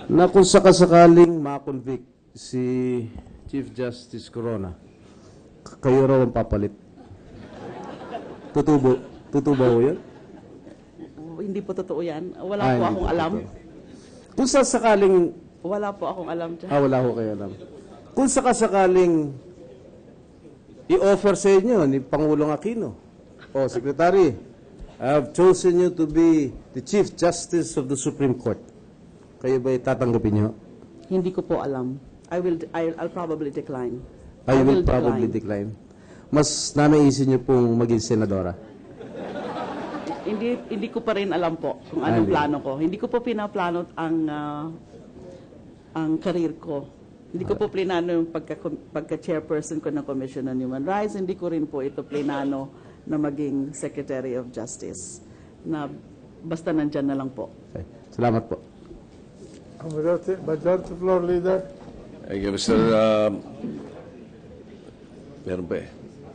na kung sakasakaling ma-convict si Chief Justice Corona, kayo raw ang papalit. Totoo ba ho yan? Hindi po totoo yan. Wala po akong alam. Kung sasakaling... Wala po akong alam dyan. wala ho kayo alam. Kung sakasakaling i-offer sa inyo ni Pangulong Aquino, Secretary, I have chosen you to be the Chief Justice of the Supreme Court. Kayo ba'y tatanggapin nyo? Hindi ko po alam. I'll probably decline. I will probably decline. Mas nanaisin nyo pong maging senadora? Hindi ko pa rin alam po kung anong plano ko. Hindi ko po pinaplano ang career ko. Hindi ko po plinano yung pagka-chairperson ko ng Commission on Human Rights. Hindi ko rin po ito plinano na maging Secretary of Justice. Na basta nandyan na lang po. Okay. Salamat po. Majority Floor Leader. Thank you, Mr. Meron pa eh.